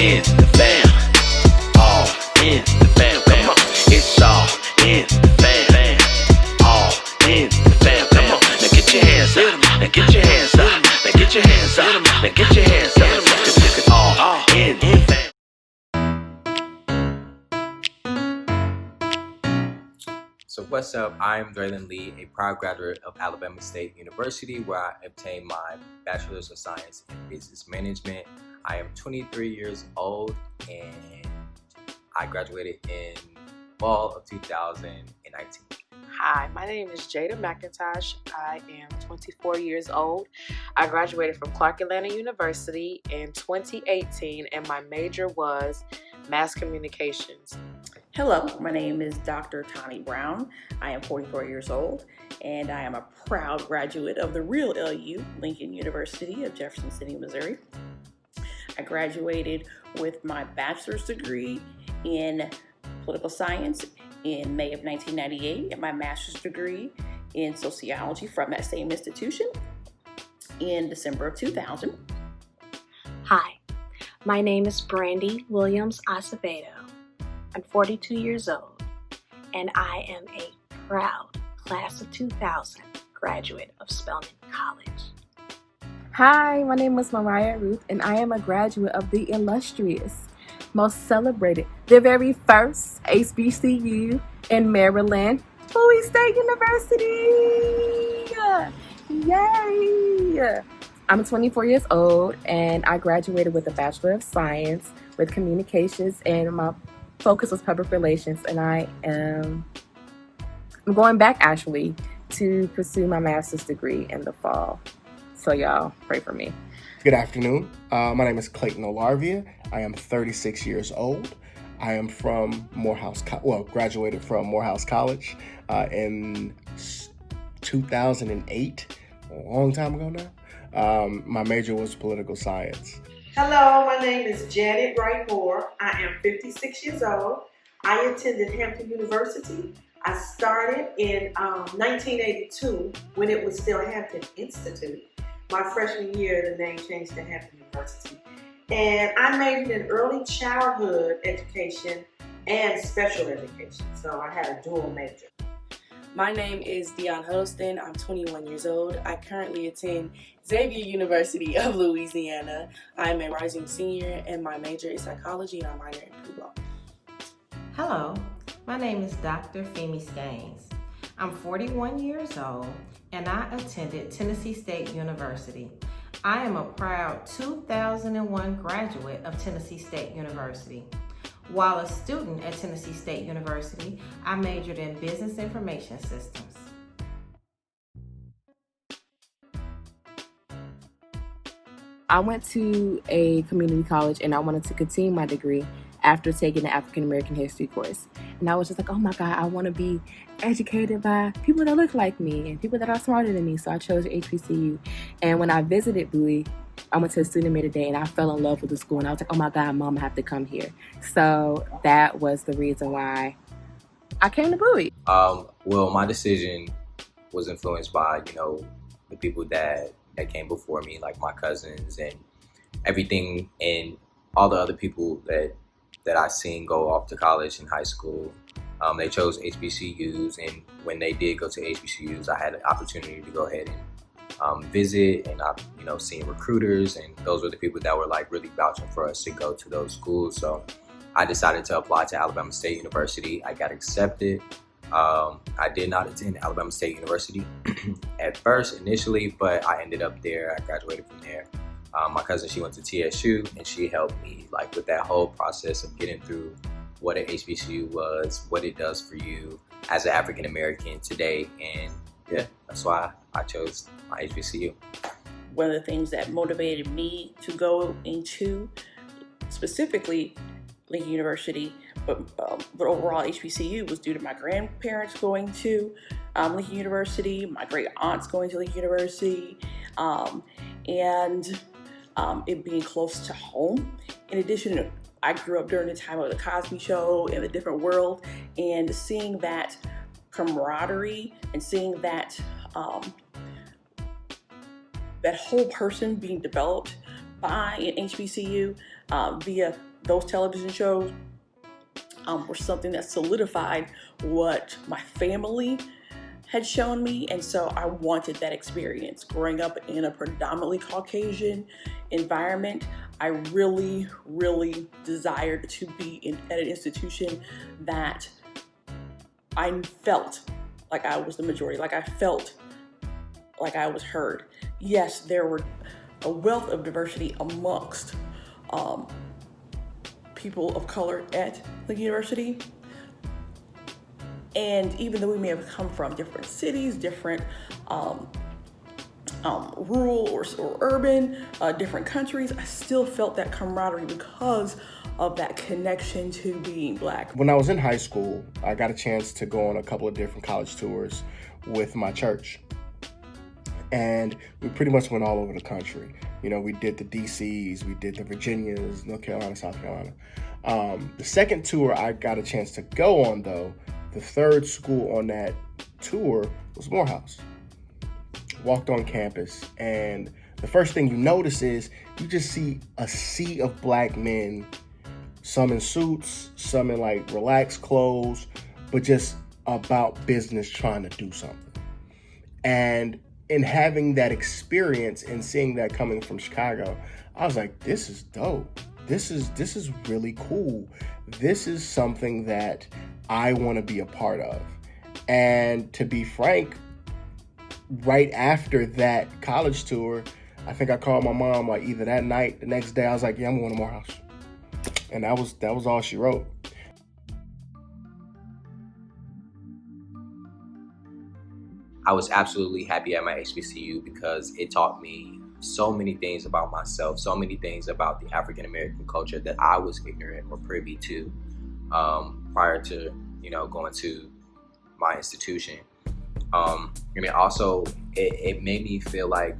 in the fam. All in the fam. Come on. It's all in the fam. All in the fam. Come on. Now get your hands up. Now get your hands up. Now get your hands up. Now get your hands up. It's all in the fam. So what's up? I'm Draylon Lee, a proud graduate of Alabama State University, where I obtained my Bachelor's of Science in Business Management. I am 23 years old, and I graduated in fall of 2019. Hi, my name is Jada McIntosh. I am 24 years old. I graduated from Clark Atlanta University in 2018, and my major was mass communications. Hello, my name is Dr. Tani Brown. I am 44 years old, and I am a proud graduate of the real LU, Lincoln University of Jefferson City, Missouri. I graduated with my bachelor's degree in political science in May of 1998 and my master's degree in sociology from that same institution in December of 2000. Hi, my name is Brandy Williams Acevedo. I'm 42 years old, and I am a proud class of 2000 graduate of Spelman College. Hi, my name is Mariah Ruth, and I am a graduate of the illustrious, most celebrated, the very first HBCU in Maryland, Bowie State University. Yay! I'm 24 years old, and I graduated with a Bachelor of Science with Communications, and my focus was public relations, and I'm going back actually to pursue my master's degree in the fall. So y'all pray for me. Good afternoon. My name is Clayton Olarvia. I am 36 years old. I am from graduated from Morehouse College in 2008, a long time ago now. My major was political science. Hello, my name is Janet Wright Moore. I am 56 years old. I attended Hampton University. I started in 1982 when it was still Hampton Institute. My freshman year, the name changed to Hampton University. And I majored in early childhood education and special education. So I had a dual major. My name is Dion Huddleston. I'm 21 years old. I currently attend Xavier University of Louisiana. I'm a rising senior, and my major is psychology, and I minor in pre-law. Hello, my name is Dr. Femi Skanes. I'm 41 years old, and I attended Tennessee State University. I am a proud 2001 graduate of Tennessee State University. While a student at Tennessee State University, I majored in business information systems. I went to a community college, and I wanted to continue my degree after taking the African American history course. And I was just like, oh my God, I want to be educated by people that look like me and people that are smarter than me. So I chose HBCU. And when I visited Bowie, I went to a student meeting day, and I fell in love with the school. And I was like, oh my God, Mom, I have to come here. So that was the reason why I came to Bowie. Well, my decision was influenced by, the people that came before me, like my cousins and everything, and all the other people that I seen go off to college and high school. They chose HBCUs, and when they did go to HBCUs, I had an opportunity to go ahead and visit, and I, seeing recruiters, and those were the people that were like really vouching for us to go to those schools. So I decided to apply to Alabama State University. I got accepted. I did not attend Alabama State University at first initially, but I ended up there. I graduated from there. My cousin, she went to TSU, and she helped me like with that whole process of getting through what an HBCU was, what it does for you as an African American today. And yeah, that's why I chose my HBCU. One of the things that motivated me to go into specifically Lincoln University, but overall HBCU, was due to my grandparents going to Lincoln University, my great aunts going to Lincoln University, and it being close to home. In addition, I grew up during the time of the Cosby Show and the different world, and seeing that camaraderie and seeing that that whole person being developed by an HBCU via those television shows were something that solidified what my family had shown me, and so I wanted that experience. Growing up in a predominantly Caucasian environment, I really, really desired to be at an institution that I felt like I was the majority, like I felt like I was heard. Yes, there were a wealth of diversity amongst people of color at the university. And even though we may have come from different cities, different rural or urban, different countries, I still felt that camaraderie because of that connection to being Black. When I was in high school, I got a chance to go on a couple of different college tours with my church. And we pretty much went all over the country. You know, we did the DCs, we did the Virginias, North Carolina, South Carolina. The second tour I got a chance to go on, though, the third school on that tour was Morehouse. Walked on campus, and the first thing you notice is you just see a sea of Black men, some in suits, some in like relaxed clothes, but just about business, trying to do something. And in having that experience and seeing that coming from Chicago, I was like, this is dope. This is really cool. This is something that I want to be a part of. And to be frank, right after that college tour, I think I called my mom like either that night, the next day. I was like, yeah, I'm going to Morehouse. And that was all she wrote. I was absolutely happy at my HBCU because it taught me so many things about myself, so many things about the African American culture that I was ignorant or privy to prior to, going to my institution. Also, it made me feel like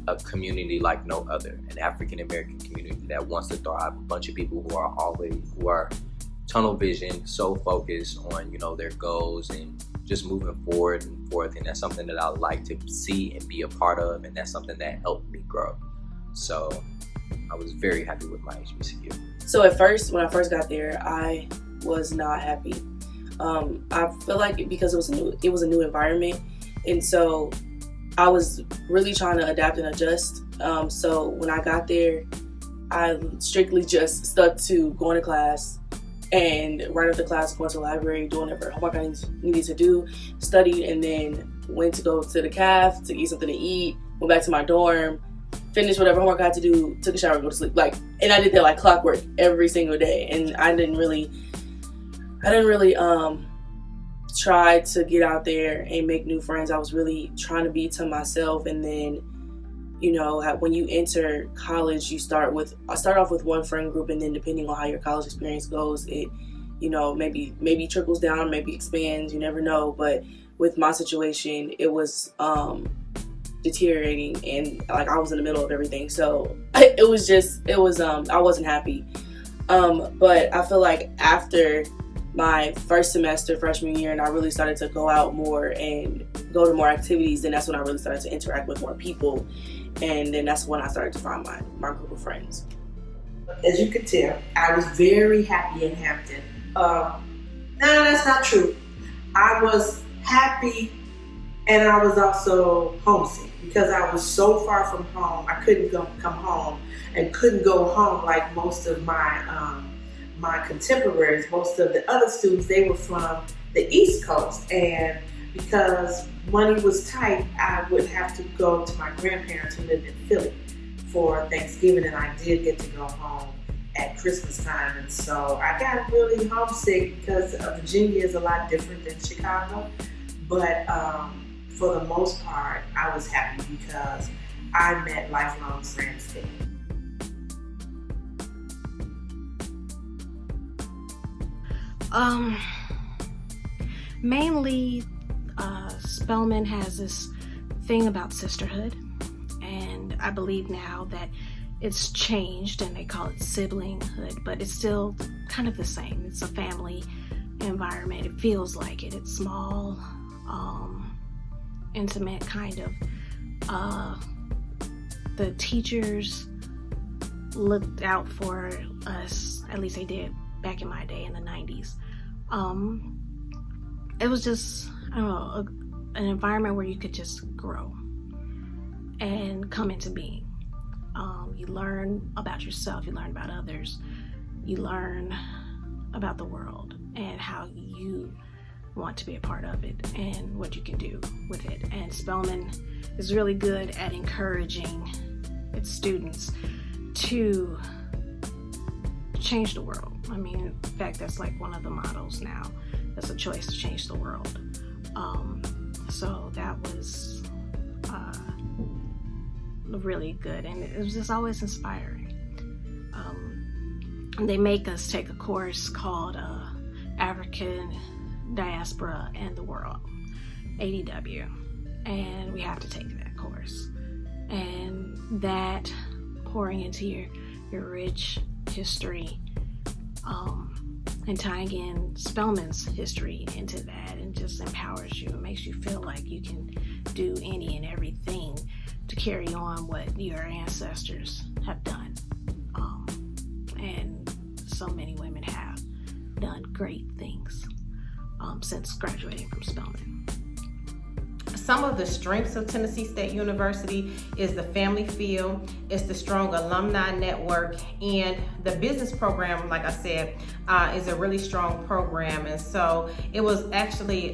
a community like no other, an African American community that wants to thrive. A bunch of people who are tunnel vision, so focused on their goals and just moving forward and forth, and that's something that I like to see and be a part of, and that's something that helped me grow. So I was very happy with my HBCU. So at first, when I first got there, I was not happy. I feel like because it was a new environment, and so I was really trying to adapt and adjust. So when I got there, I strictly just stuck to going to class, and right after class, going to the library, doing whatever homework I needed to do, studied, and then went to go to the caf to eat something to eat, went back to my dorm, finished whatever homework I had to do, took a shower, go to sleep. And I did that like clockwork every single day. And I didn't really try to get out there and make new friends. I was really trying to be to myself. And then, when you enter college, I start off with one friend group, and then depending on how your college experience goes, it, maybe trickles down, maybe expands, you never know. But with my situation, it was deteriorating, and I was in the middle of everything. So I wasn't happy. But I feel like after my first semester, freshman year, and I really started to go out more and go to more activities, then that's when I really started to interact with more people. And then that's when I started to find my group of friends. As you can tell, I was very happy in Hampton. No, that's not true. I was happy, and I was also homesick because I was so far from home. I couldn't come home, and couldn't go home like most of my contemporaries. Most of the other students, they were from the East Coast, and because money was tight, I would have to go to my grandparents who lived in Philly for Thanksgiving, and I did get to go home at Christmas time. And so I got really homesick because Virginia is a lot different than Chicago. But for the most part, I was happy because I met lifelong friends there. Mainly, Spelman has this thing about sisterhood, and I believe now that it's changed and they call it siblinghood, but it's still kind of the same. It's a family environment. It feels like it. It's small, intimate kind of. The teachers looked out for us, at least they did back in my day in the 90s. It was just, I don't know, an environment where you could just grow and come into being. You learn about yourself, you learn about others, you learn about the world and how you want to be a part of it and what you can do with it. And Spelman is really good at encouraging its students to change the world. I mean, in fact, that's like one of the mottos now. That's a choice to change the world. So that was really good, and it was just always inspiring. They make us take a course called African Diaspora and the World, ADW, and we have to take that course. And that, pouring into your rich history, and tying in Spelman's history into that, and just empowers you and makes you feel like you can do any and everything to carry on what your ancestors have done. And so many women have done great things since graduating from Spelman. Some of the strengths of Tennessee State University is the family feel, it's the strong alumni network, and the business program, like I said, is a really strong program. And so it was actually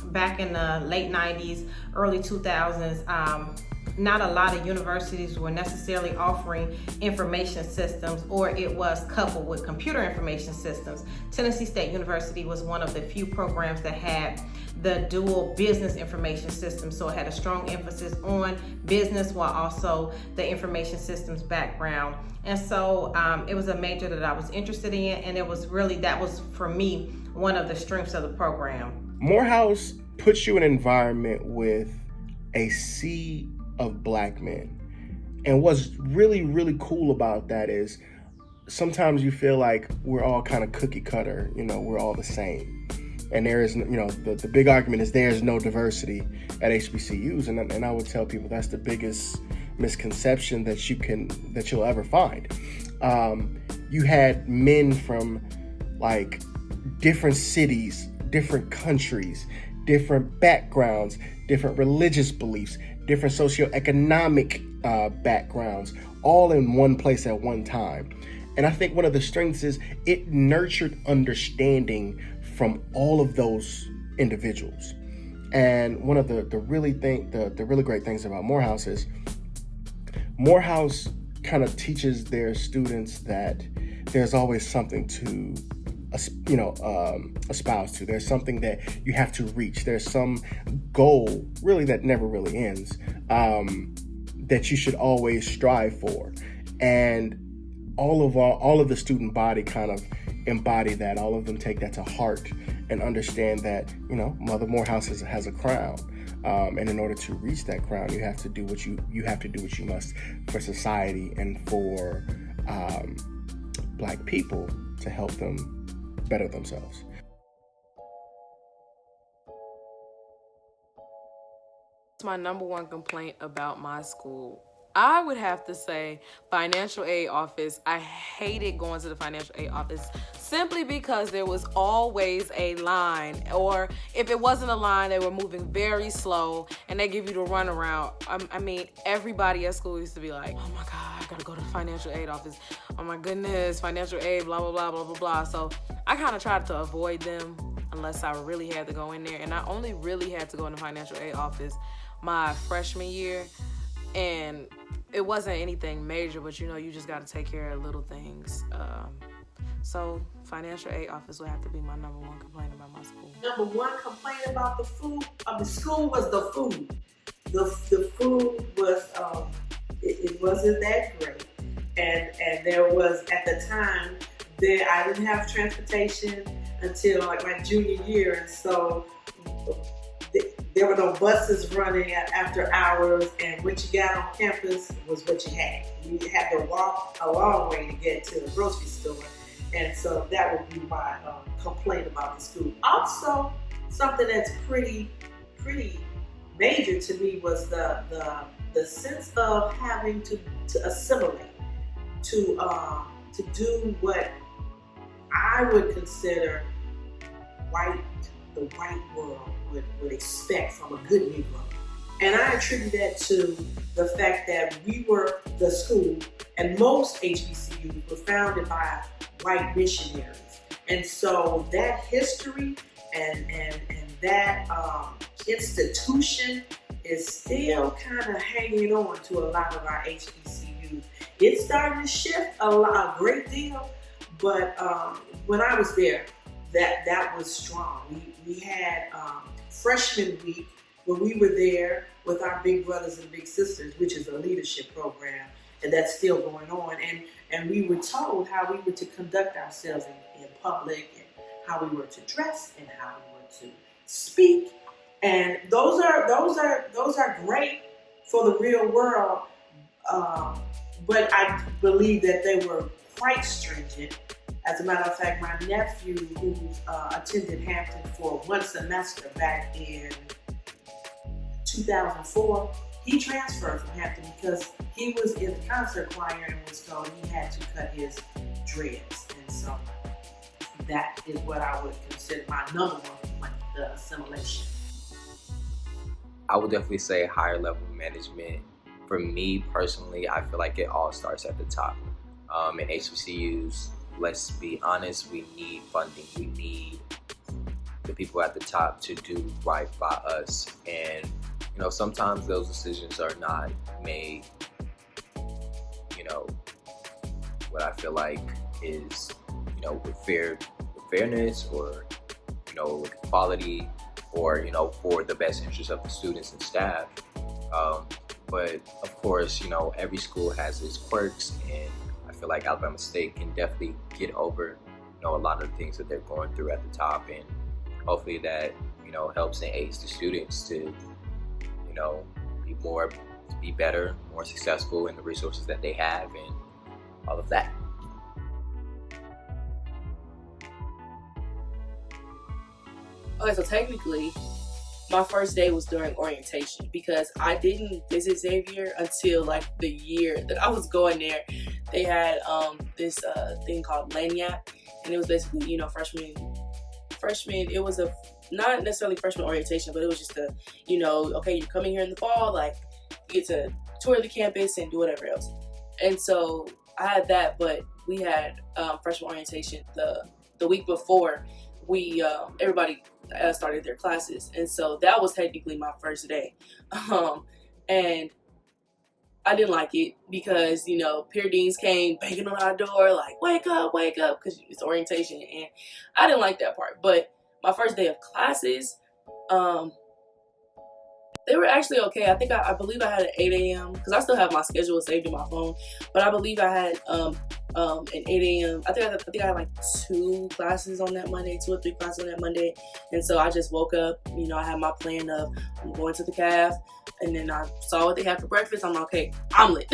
back in the late 90s, early 2000s, not a lot of universities were necessarily offering information systems, or it was coupled with computer information systems. Tennessee State University was one of the few programs that had the dual business information system. So it had a strong emphasis on business while also the information systems background. And so it was a major that I was interested in, and it was really, that was for me one of the strengths of the program. Morehouse puts you in an environment with a sea of Black men. And what's really, really cool about that is sometimes you feel like we're all kind of cookie cutter, we're all the same. And there is, the big argument is there's no diversity at HBCUs. And I would tell people that's the biggest misconception that you'll ever find. You had men from like different cities, different countries, different backgrounds, different religious beliefs, different socioeconomic backgrounds, all in one place at one time. And I think one of the strengths is it nurtured understanding from all of those individuals. And one of the really great things about Morehouse is Morehouse kind of teaches their students that there's always something to espouse to. There's something that you have to reach. There's some goal really that never really ends, that you should always strive for. And all of the student body kind of embody that. All of them take that to heart and understand that, Mother Morehouse has a crown. And in order to reach that crown, you have to do what you must for society and for Black people to help them better themselves. My number one complaint about my school, I would have to say financial aid office. I hated going to the financial aid office simply because there was always a line, or if it wasn't a line, they were moving very slow and they give you the runaround. I mean, everybody at school used to be like, oh my God, I gotta go to the financial aid office. Oh my goodness, financial aid, blah, blah, blah, blah, blah, blah. So I kind of tried to avoid them unless I really had to go in there. And I only really had to go in the financial aid office my freshman year. And it wasn't anything major, but you just got to take care of little things. So financial aid office would have to be my number one complaint about my school. Number one complaint about the food of the school was the food. The food was, it wasn't that great. And there was, at the time, I didn't have transportation until like my junior year. And so there were no buses running after hours, and what you got on campus was what you had. You had to walk a long way to get to the grocery store, and so that would be my complaint about the school. Also, something that's pretty major to me was the sense of having to assimilate. to do what I would consider the white world would expect from a good Negro. And I attribute that to the fact that we were the school, and most HBCUs were founded by white missionaries. And so that history and that institution is still kind of hanging on to a lot of our HBCUs. It's starting to shift a great deal, but when I was there, that was strong. We had freshman week where we were there with our big brothers and big sisters, which is a leadership program, and that's still going on. And we were told how we were to conduct ourselves in public, and how we were to dress, and how we were to speak. And those are great for the real world, but I believe that they were quite stringent. As a matter of fact, my nephew, who attended Hampton for one semester back in 2004, he transferred from Hampton because he was in the concert choir and was told he had to cut his dreads. And so that is what I would consider my number one, the assimilation. I would definitely say higher level management. For me personally, I feel like it all starts at the top. In HBCUs, let's be honest, we need funding. We need the people at the top to do right by us. And, you know, sometimes those decisions are not made, you know, what I feel like is, you know, with fairness, or, you know, with quality, or, you know, for the best interest of the students and staff. But of course, you know, every school has its quirks, and I feel like Alabama State can definitely get over, you know, a lot of the things that they're going through at the top, and hopefully that, you know, helps and aids the students to, you know, be better, more successful in the resources that they have, and all of that. Okay, so technically, my first day was during orientation because I didn't visit Xavier until like the year that I was going there. They had this thing called Lanyap, and it was basically, you know, freshman. It was not necessarily freshman orientation, but it was just a, you know, okay, you're coming here in the fall, like you get to tour the campus and do whatever else. And so I had that, but we had freshman orientation the week before. We everybody started their classes, and so that was technically my first day, and I didn't like it because, you know, peer deans came banging on our door like, wake up, because it's orientation, and I didn't like that part. But my first day of classes, they were actually okay. I believe I had an 8 a.m. because I still have my schedule saved in my phone, but I believe I had an 8 a.m. I think I had like 2 classes on that Monday, 2 or 3 classes on that Monday. And so I just woke up, you know, I had my plan of I'm going to the caf, and then I saw what they had for breakfast. I'm like, okay, omelet.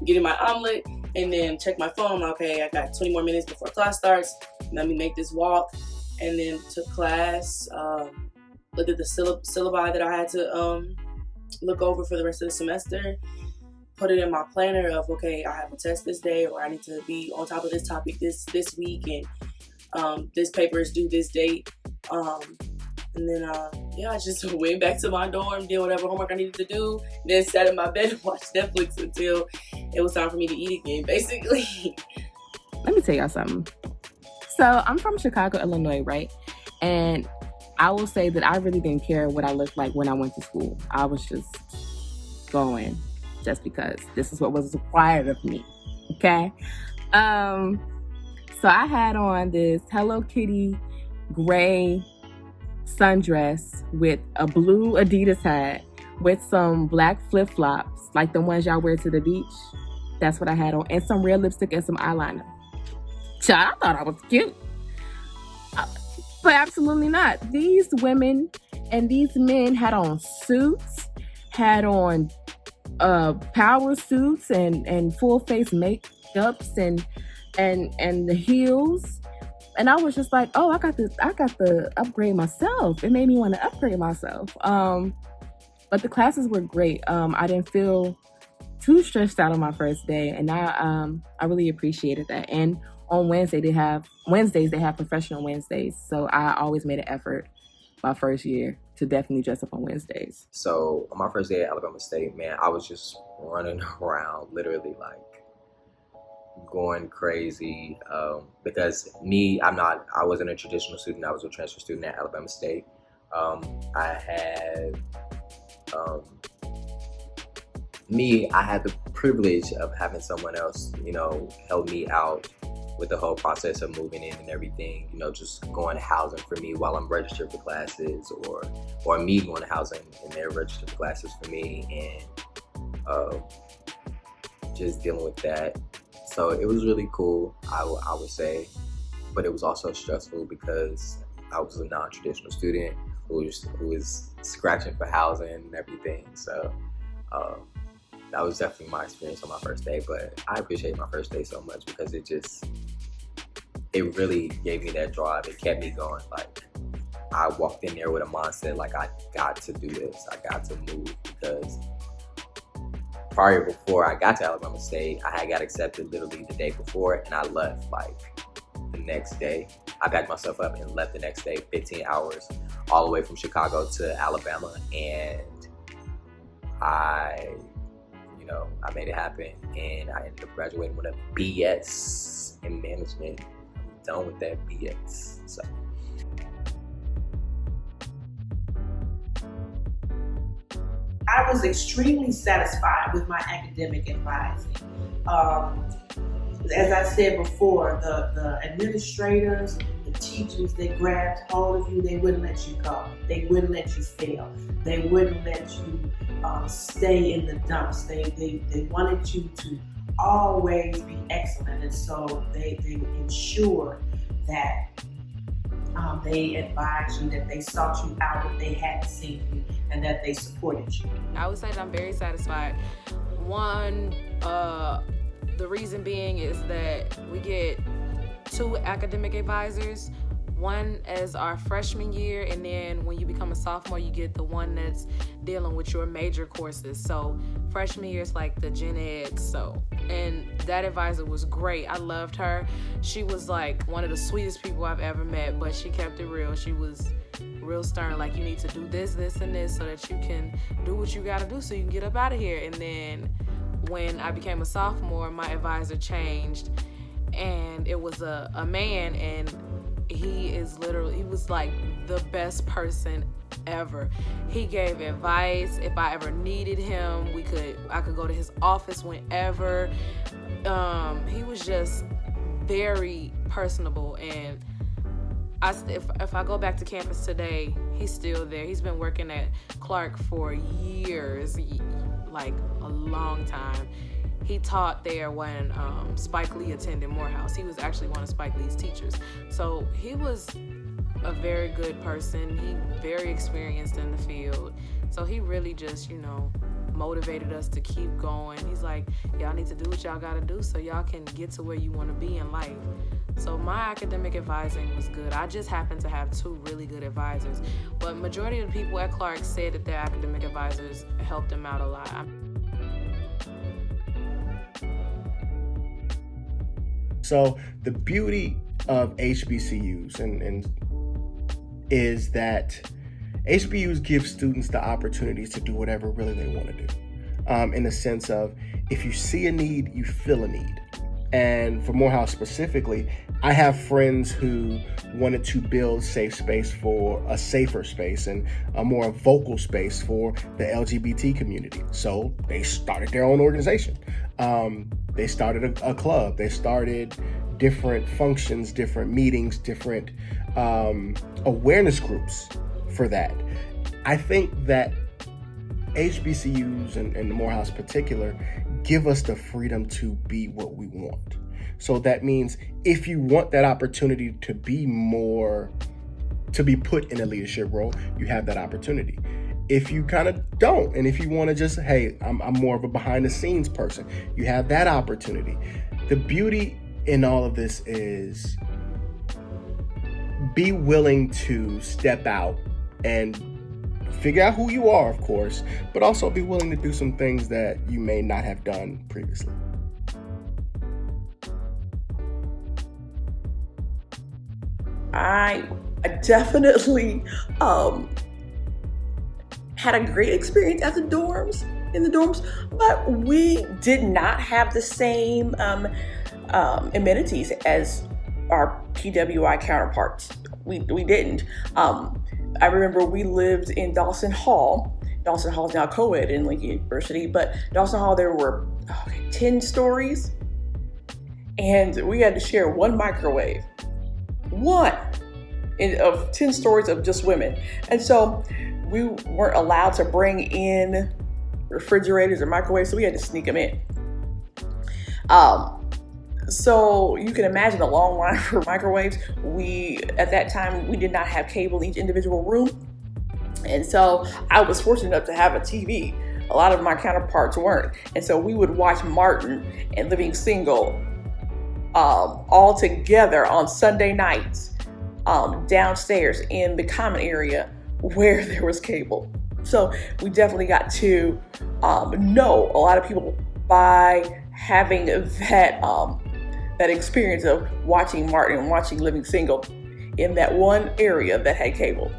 Getting my omelet, and then check my phone. I'm like, okay, I got 20 more minutes before class starts. Let me make this walk. And then took class, looked at the syllabi that I had to look over for the rest of the semester, put it in my planner of, okay, I have a test this day, or I need to be on top of this topic this week, and this paper is due this date. And then, I just went back to my dorm, did whatever homework I needed to do, then sat in my bed and watched Netflix until it was time for me to eat again, basically. Let me tell y'all something. So I'm from Chicago, Illinois, right? And I will say that I really didn't care what I looked like when I went to school. I was just going just because this is what was required of me, okay? So I had on this Hello Kitty gray sundress with a blue Adidas hat with some black flip-flops, like the ones y'all wear to the beach. That's what I had on, and some red lipstick and some eyeliner. Child, I thought I was cute. But absolutely not. These women and these men had on suits, had on power suits and full face makeups and the heels. And I was just like, oh, I got to upgrade myself. It made me want to upgrade myself. But the classes were great. I didn't feel too stressed out on my first day, and I really appreciated that. And on Wednesdays they have professional Wednesdays, so I always made an effort my first year to definitely dress up on Wednesdays. So on my first day at Alabama State, man, I was just running around, literally like going crazy, because I wasn't a traditional student. I was a transfer student at Alabama State. I had the privilege of having someone else, help me out with the whole process of moving in and everything, just going to housing for me while I'm registered for classes, or me going to housing and they're registered for classes for me, and just dealing with that. So it was really cool, I would say, but it was also stressful because I was a non-traditional student who was scratching for housing and everything. So that was definitely my experience on my first day, but I appreciate my first day so much because it really gave me that drive. It kept me going. Like, I walked in there with a mindset like, I got to do this. I got to move, because before I got to Alabama State, I had got accepted literally the day before, and I left like the next day. I packed myself up and left the next day, 15 hours, all the way from Chicago to Alabama, and I made it happen, and I ended up graduating with a BS in management. I'm done with that BS. So. I was extremely satisfied with my academic advising. As I said before, the administrators, the teachers, they grabbed hold of you. They wouldn't let you go. They wouldn't let you fail. They wouldn't let you stay in the dumps. They wanted you to always be excellent, and so they ensured that they advised you, that they sought you out if they hadn't seen you, and that they supported you. I would say that I'm very satisfied. One, the reason being is that we get 2 academic advisors, one as our freshman year, and then when you become a sophomore, you get the one that's dealing with your major courses. So freshman year is like the gen ed. And that advisor was great. I loved her. She was like one of the sweetest people I've ever met, but she kept it real. She was real stern, like, you need to do this, this, and this so that you can do what you gotta do so you can get up out of here. And then when I became a sophomore, my advisor changed, and it was a man, and he was like the best person ever. He gave advice. If I ever needed him, I could go to his office whenever. He was just very personable, and if I go back to campus today, he's still there. He's been working at Clark for years, like a long time. He taught there when Spike Lee attended Morehouse. He was actually one of Spike Lee's teachers. So he was a very good person. He very experienced in the field. So he really just, motivated us to keep going. He's like, y'all need to do what y'all gotta do so y'all can get to where you wanna be in life. So my academic advising was good. I just happened to have 2 really good advisors. But majority of the people at Clark said that their academic advisors helped them out a lot. So the beauty of HBCUs and is that HBCUs give students the opportunities to do whatever really they want to do. In the sense of, if you see a need, you fill a need. And for Morehouse specifically, I have friends who wanted to build safe space for a safer space and a more vocal space for the LGBT community. So they started their own organization. They started a club. They started different functions, different meetings, different awareness groups for that. I think that HBCUs and Morehouse in particular give us the freedom to be what we want. So that means if you want that opportunity to be put in a leadership role, you have that opportunity. If you kind of don't, and if you want to just, hey, I'm more of a behind the scenes person, you have that opportunity. The beauty in all of this is be willing to step out and figure out who you are, of course, but also be willing to do some things that you may not have done previously. I definitely had a great experience in the dorms, but we did not have the same amenities as our PWI counterparts. We didn't. I remember we lived in Dawson Hall. Dawson Hall is now co-ed in Lincoln University, but Dawson Hall, there were 10 stories, and we had to share one microwave. One of 10 stories of just women. And so we weren't allowed to bring in refrigerators or microwaves, so we had to sneak them in. So you can imagine a long line for microwaves. At that time, we did not have cable in each individual room. And so I was fortunate enough to have a TV. A lot of my counterparts weren't. And so we would watch Martin and Living Single all together on Sunday nights downstairs in the common area where there was cable. So we definitely got to know a lot of people by having that experience of watching Martin and watching Living Single in that one area that had cable.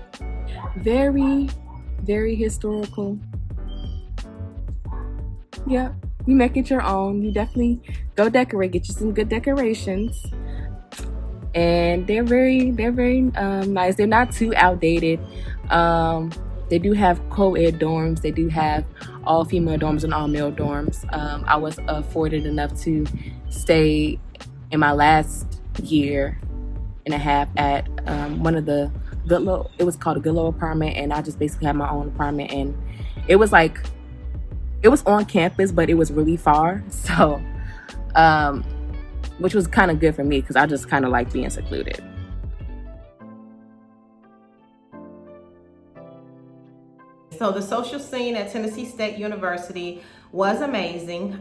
Very, very historical. Yeah, you make it your own. You definitely go decorate, get you some good decorations. And they're very nice. They're not too outdated. They do have co-ed dorms. They do have all female dorms and all male dorms. I was afforded enough to stay in my last year and a half at one of the Goodlow. It was called a Goodlow apartment, and I just basically had my own apartment. And it was on campus, but it was really far. So, which was kind of good for me because I just kind of like being secluded. So the social scene at Tennessee State University was amazing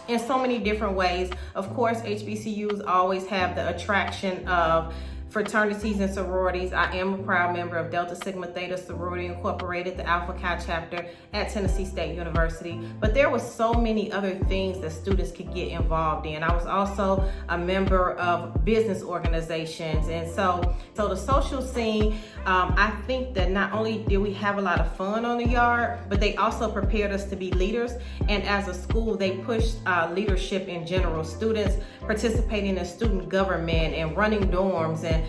in so many different ways. Of course, HBCUs always have the attraction of fraternities and sororities. I am a proud member of Delta Sigma Theta Sorority Incorporated, the Alpha Chi chapter at Tennessee State University. But there were so many other things that students could get involved in. I was also a member of business organizations. And so the social scene, I think that not only did we have a lot of fun on the yard, but they also prepared us to be leaders. And as a school, they pushed leadership in general. Students participating in student government and running dorms, and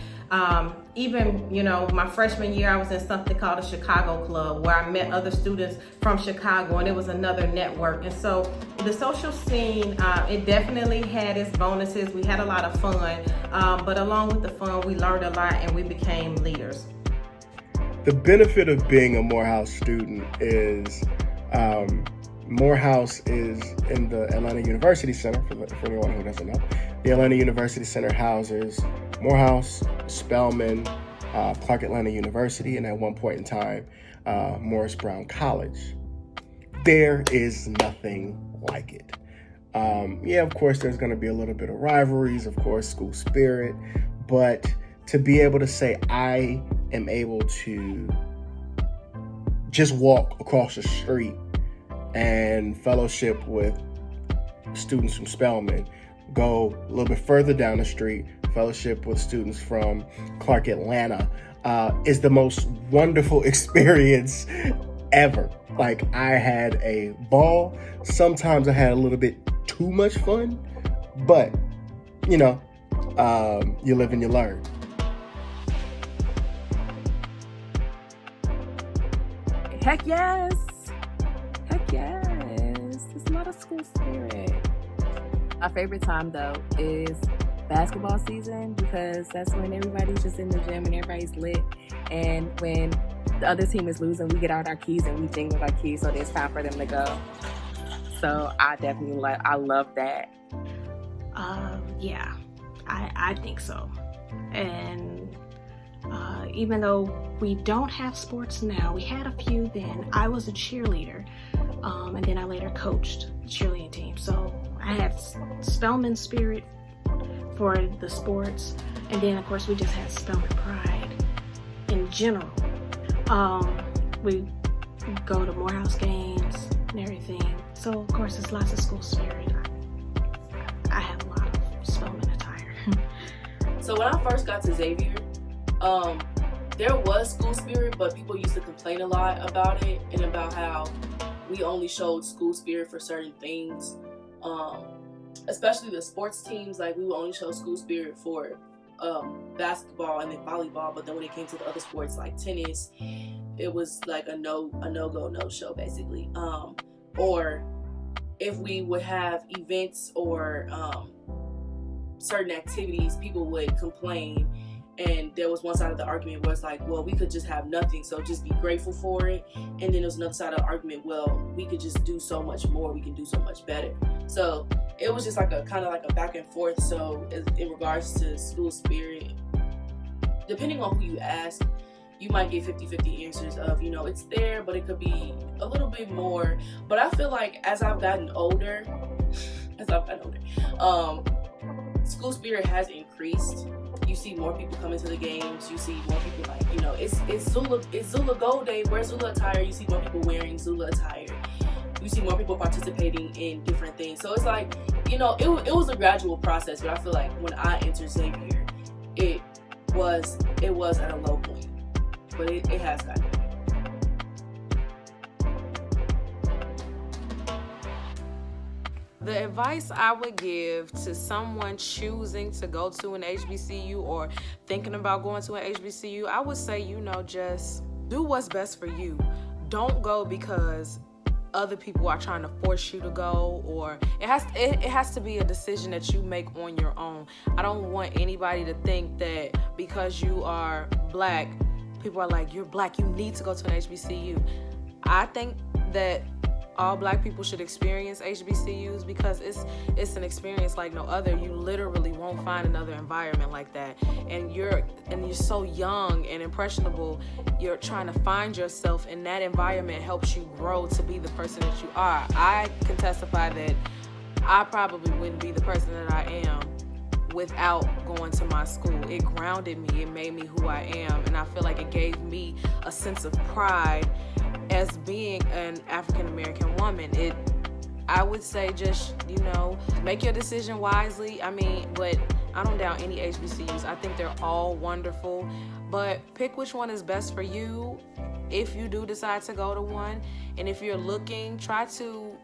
even, my freshman year, I was in something called a Chicago Club, where I met other students from Chicago, and it was another network. And so the social scene, it definitely had its bonuses. We had a lot of fun, but along with the fun, we learned a lot and we became leaders. The benefit of being a Morehouse student is Morehouse is in the Atlanta University Center, for anyone who doesn't know. The Atlanta University Center houses Morehouse, Spelman, Clark Atlanta University, and at one point in time, Morris Brown College. There is nothing like it. Of course, there's going to be a little bit of rivalries, of course, school spirit, but to be able to say I am able to just walk across the street and fellowship with students from Spelman, go a little bit further down the street, fellowship with students from Clark Atlanta, is the most wonderful experience ever. Like, I had a ball. Sometimes I had a little bit too much fun, but you live and you learn. Heck yes. It's not a school spirit. My favorite time, though, is basketball season, because that's when everybody's just in the gym and everybody's lit. And when the other team is losing, we get out our keys and we jingle our keys, so it's time for them to go. So I definitely I love that. Yeah, I think so. And even though we don't have sports now, we had a few then. I was a cheerleader, and then I later coached the cheerleading team. So I had Spelman spirit for the sports, and then of course we just had Spelman pride in general. We go to Morehouse games and everything. So, of course, there's lots of school spirit. I have a lot of Spelman attire. So when I first got to Xavier, there was school spirit, but people used to complain a lot about it and about how we only showed school spirit for certain things. Especially the sports teams, like we would only show school spirit for basketball and then volleyball, but then when it came to the other sports like tennis, it was like a no-go, no-show basically. Or if we would have events or certain activities, people would complain, and there was one side of the argument where it's like, well, we could just have nothing, so just be grateful for it. And then there's another side of the argument, well, we could just do so much more, we can do so much better. So it was just like a kind of like a back and forth. So in regards to school spirit, depending on who you ask, you might get 50-50 answers of, you know, it's there, but it could be a little bit more. But I feel like as I've gotten older, school spirit has increased. You see more people coming to the games. You see more people, like, you know, it's Zula Gold Day. Wear Zula attire. You see more people wearing Zula attire. You see more people participating in different things. So it's like, you know, it was a gradual process. But I feel like when I entered Xavier, it was at a low point, but it has gotten better. The advice I would give to someone choosing to go to an HBCU or thinking about going to an HBCU, I would say, you know, just do what's best for you. Don't go because other people are trying to force you to go, or it has to be a decision that you make on your own. I don't want anybody to think that because you are black, people are like, you're black, you need to go to an HBCU. I think that all black people should experience HBCUs because it's an experience like no other. You literally won't find another environment like that. And you're so young and impressionable. You're trying to find yourself, and that environment helps you grow to be the person that you are. I can testify that I probably wouldn't be the person that I am without going to my school. It grounded me. It made me who I am. And I feel like it gave me a sense of pride as being an African American woman. I would say just, you know, make your decision wisely. I mean, but I don't doubt any HBCUs. I think they're all wonderful, but pick which one is best for you if you do decide to go to one. And if you're looking, try to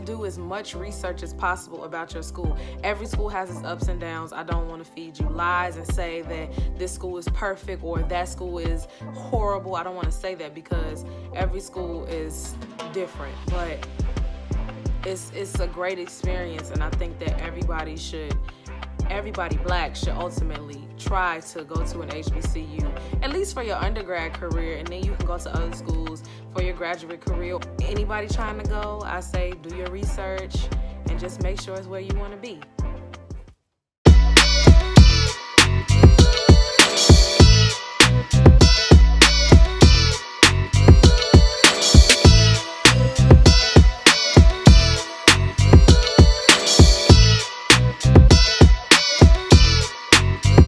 do as much research as possible about your school. Every school has its ups and downs. I don't want to feed you lies and say that this school is perfect or that school is horrible. I don't want to say that because every school is different, but it's a great experience, and I think that everybody black should ultimately try to go to an HBCU, at least for your undergrad career, and then you can go to other schools for your graduate career. Anybody trying to go, I say do your research and just make sure it's where you want to be.